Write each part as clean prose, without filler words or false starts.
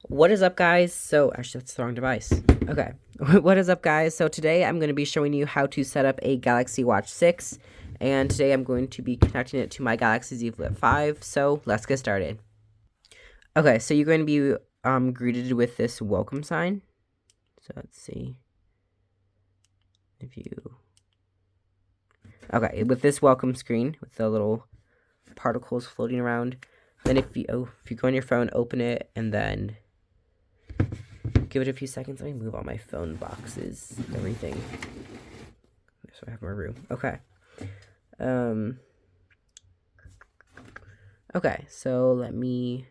What is up, guys? So, actually, that's the wrong device. Okay. What is up, guys? So, today I'm going to be showing you how to set up a Galaxy Watch 6. And today I'm going to be connecting it to my Galaxy Z Flip 5. So, let's get started. Okay, so you're going to be greeted with this welcome sign. So, let's see. If you... Okay, with this welcome screen, with the little particles floating around. Then if you go on your phone, open it, and then... give it a few seconds. Let me move all my phone boxes and everything so I have more room. Okay. Okay, so let me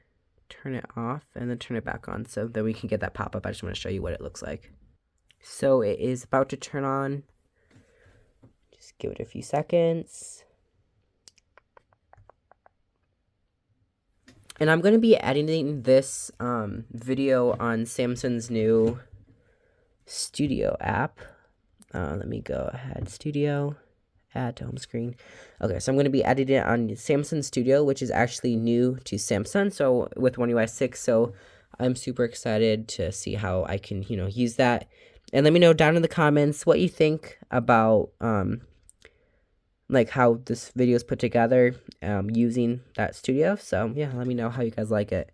turn it off and then turn it back on so that we can get that pop-up. I just want to show you what it looks like. So it is about to turn on. Just give it a few seconds. And I'm going to be editing this video on Samsung's new Studio app. Let me go ahead. Studio, add to home screen. Okay, so I'm going to be editing it on Samsung Studio, which is actually new to Samsung. So with One UI 6, so I'm super excited to see how I can, use that. And let me know down in the comments what you think about like how this video is put together using that studio. So yeah, let me know how you guys like it.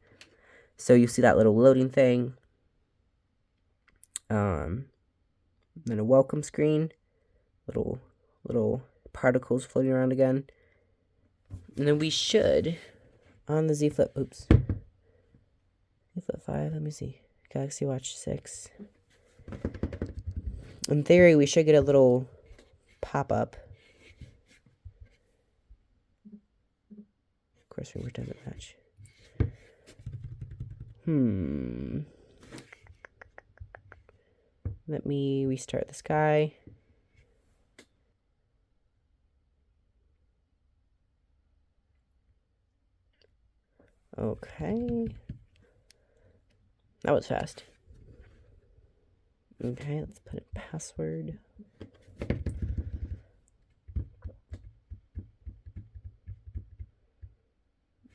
So you see that little loading thing, then a welcome screen, little particles floating around again, and then we should on the Z Flip, Z Flip 5, let me see, Galaxy Watch 6, in theory we should get a little pop-up. Of course, it doesn't match. Let me restart this guy. Okay. That was fast. Okay, let's put in password.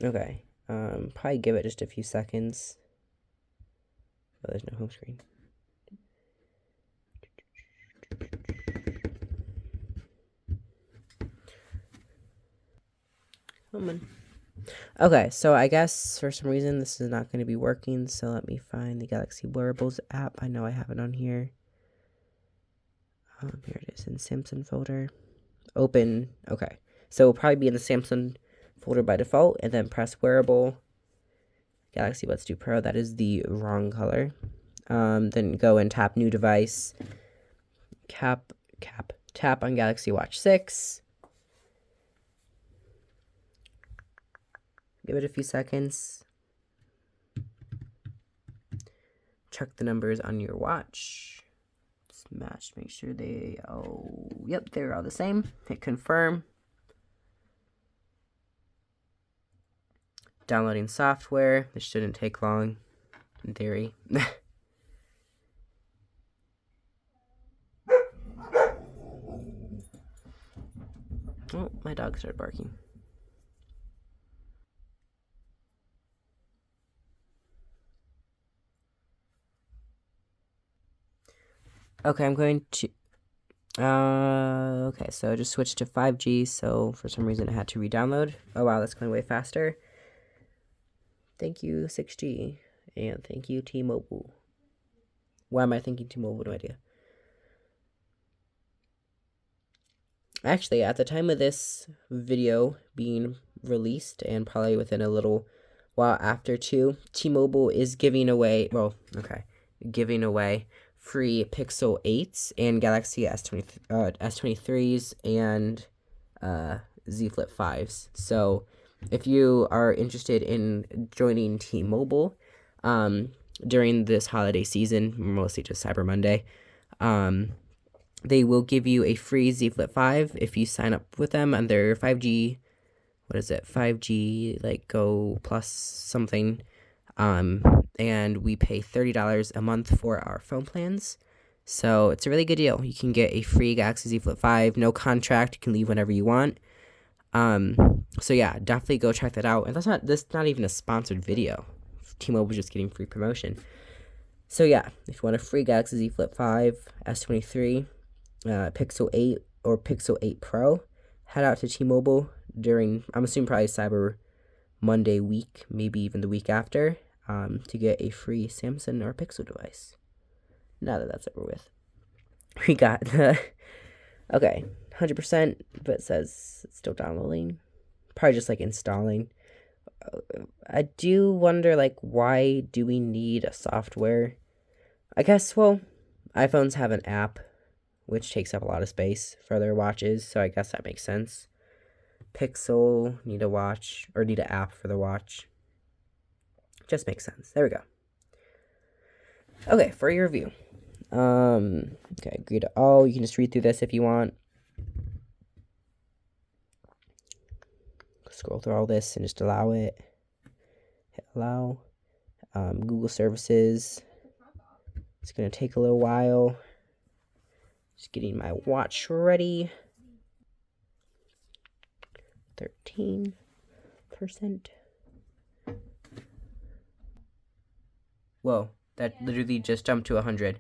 Okay. Probably give it just a few seconds. Oh, there's no home screen. Come on. Okay, so I guess for some reason this is not going to be working, so let me find the Galaxy Wearables app. I know I have it on here. Here it is in Samsung folder. Open. Okay, so it'll probably be in the Samsung folder by default, and then press Wearable. Galaxy Buds 2 Pro, that is the wrong color. Then go and tap New Device. Tap on Galaxy Watch 6. Give it a few seconds. Check the numbers on your watch. Just match, make sure they, yep, they're all the same. Hit confirm. Downloading software. This shouldn't take long, in theory. Oh, my dog started barking. Okay, I'm going to... okay, so I just switched to 5G, so for some reason I had to re-download. Oh wow, that's going way faster. Thank you, 6G. And thank you, T-Mobile. Why am I thinking T-Mobile? No idea. Actually, at the time of this video being released, and probably within a little while after too, T-Mobile is giving away, giving away free Pixel 8s and Galaxy S23s and Z Flip 5s. So if you are interested in joining T-Mobile during this holiday season, mostly just Cyber Monday, they will give you a free Z Flip 5 if you sign up with them on their 5G, 5G, like Go Plus something. And we pay $30 a month for our phone plans. So it's a really good deal. You can get a free Galaxy Z Flip 5, no contract. You can leave whenever you want. So yeah, definitely go check that out. And that's not even a sponsored video. T-Mobile was just getting free promotion. So yeah, if you want a free Galaxy Z Flip 5, S23, Pixel 8, or Pixel 8 Pro, head out to T-Mobile during, I'm assuming probably Cyber Monday week, maybe even the week after, to get a free Samsung or Pixel device. Now that that's over with. We got the, okay, 100%, but it says it's still downloading. Probably just like installing. I do wonder, like, why do we need a software? I guess, well, iPhones have an app, which takes up a lot of space for their watches, so I guess that makes sense. Pixel need a watch, or need an app for the watch. Just makes sense. There we go. Okay, for your review. Okay, agree to all. You can just read through this if you want. Scroll through all this and just allow it. Hit allow. Google services. It's going to take a little while. Just getting my watch ready. 13%. Whoa, that literally just jumped to 100.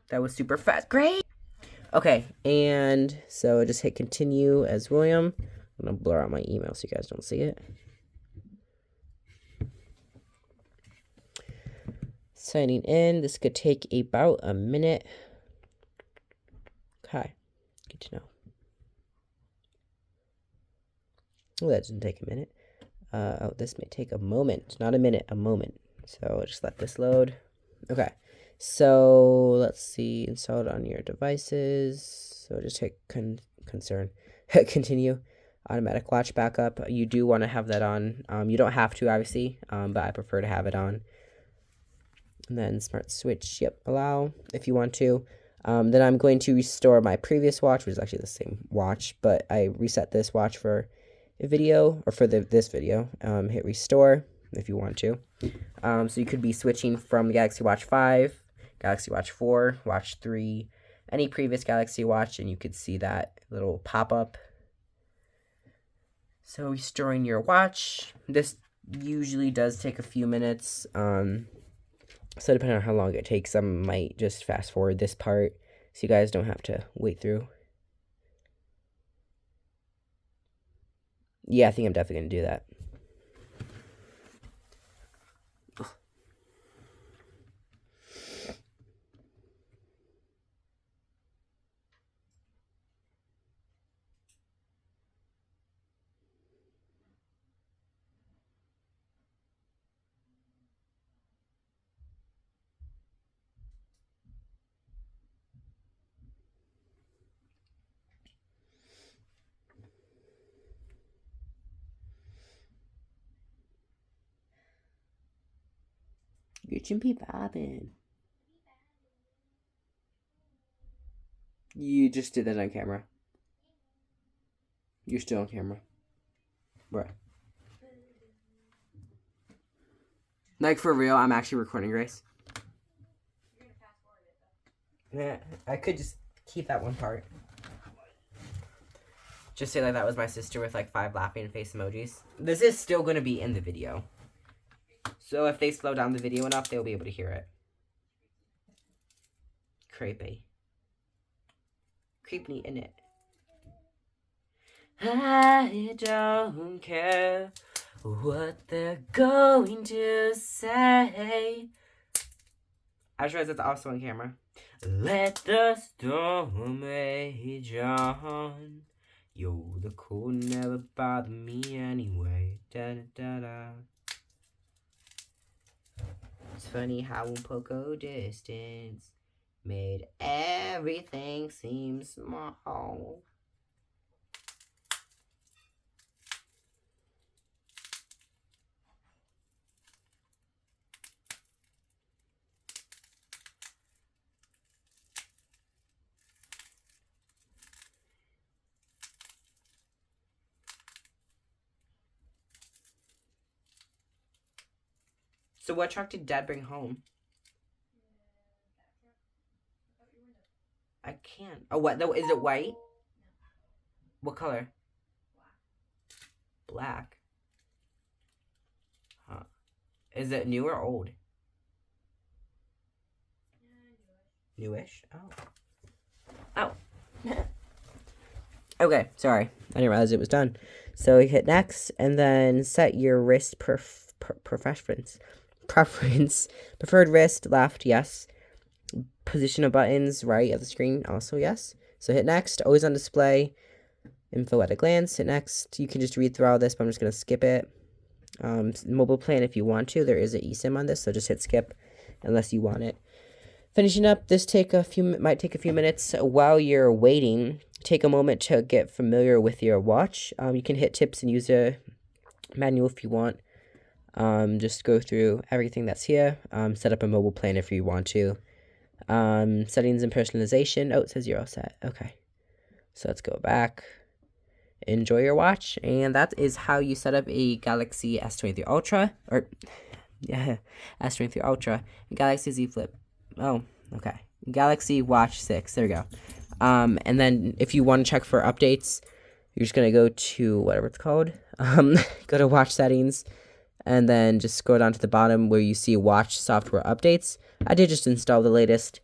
That was super fast. Great! Okay, and so just hit continue as William. I'm going to blur out my email so you guys don't see it. Signing in. This could take about a minute. Okay, good to know. Oh, that didn't take a minute. Oh, this may take a moment. Not a minute, a moment. So just let this load. Okay, so let's see. Installed on your devices. So just hit continue. Automatic watch backup. You do want to have that on. You don't have to, obviously, but I prefer to have it on. And then smart switch, yep, allow if you want to. Then I'm going to restore my previous watch, which is actually the same watch, but I reset this watch for a video, or for this video. Hit restore if you want to. So you could be switching from Galaxy Watch 5, Galaxy Watch 4, Watch 3, any previous Galaxy Watch, and you could see that little pop-up. So restoring your watch. This usually does take a few minutes. So depending on how long it takes, I might just fast forward this part so you guys don't have to wait through. Yeah, I think I'm definitely going to do that. Your chimpy bobbin. You just did that on camera. You're still on camera. Bruh. Like, for real, I'm actually recording, Grace. Yeah, I could just keep that one part. Just say like that was my sister with like 5 laughing face emojis. This is still going to be in the video. So if they slow down the video enough, they'll be able to hear it. Creepy. Creepy, innit? I don't care what they're going to say. I just realized that's also on camera. Let the storm rage on. Yo, the cold never bothered me anyway. Da da da da. It's funny how Poco distance made everything seem small. So what truck did Dad bring home? I can't. Oh, what? Is it white? What color? Black. Is it new or old? Newish? Oh. Oh. Okay, sorry. I didn't realize it was done. So you hit next, and then set your wrist preference. Preferred wrist, left, yes. Position of buttons, right of the screen, also yes. So hit next, always on display. Info at a glance, hit next. You can just read through all this, but I'm just going to skip it. Mobile plan if you want to. There is an eSIM on this, so just hit skip unless you want it. Finishing up, this might take a few minutes. While you're waiting, take a moment to get familiar with your watch. You can hit tips and use a manual if you want. Just go through everything that's here. Set up a mobile plan if you want to. Settings and personalization. Oh, it says you're all set. Okay. So let's go back. Enjoy your watch. And that is how you set up a Galaxy S23 Ultra. Or, yeah, S23 Ultra. Galaxy Z Flip. Oh, okay. Galaxy Watch 6. There we go. And then if you want to check for updates, you're just going to go to whatever it's called. Go to watch settings. And then just scroll down to the bottom where you see watch software updates. I did just install the latest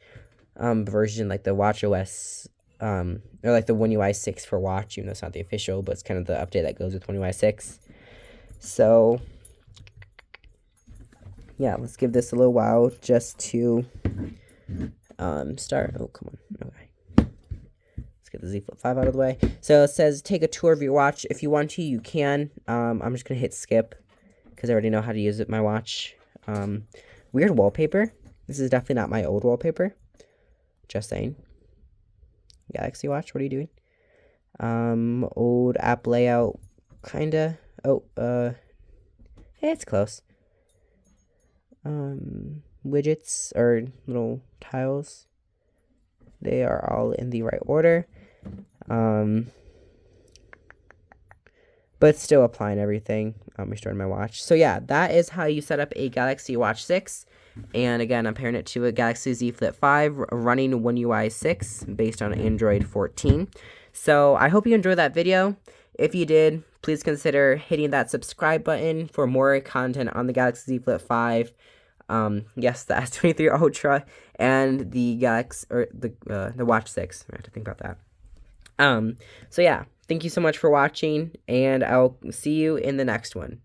version, like the Watch OS, or like the One UI 6 for watch, even though it's not the official, but it's kind of the update that goes with One UI 6. So, yeah, let's give this a little while just to start. Oh, come on. Okay. Let's get the Z Flip 5 out of the way. So it says take a tour of your watch. If you want to, you can. I'm just going to hit skip because I already know how to use my watch. Weird wallpaper. This is definitely not my old wallpaper. Just saying. Galaxy Watch, what are you doing? Old app layout, kinda. Oh, yeah, it's close. Widgets or little tiles. They are all in the right order. But still applying everything. Restoring my watch. So yeah, that is how you set up a Galaxy Watch 6. And again, I'm pairing it to a Galaxy Z Flip 5 running One UI 6 based on Android 14. So I hope you enjoyed that video. If you did, please consider hitting that subscribe button for more content on the Galaxy Z Flip 5. Yes, the S23 Ultra and the Galaxy or the Watch 6. I have to think about that. So yeah, thank you so much for watching, and I'll see you in the next one.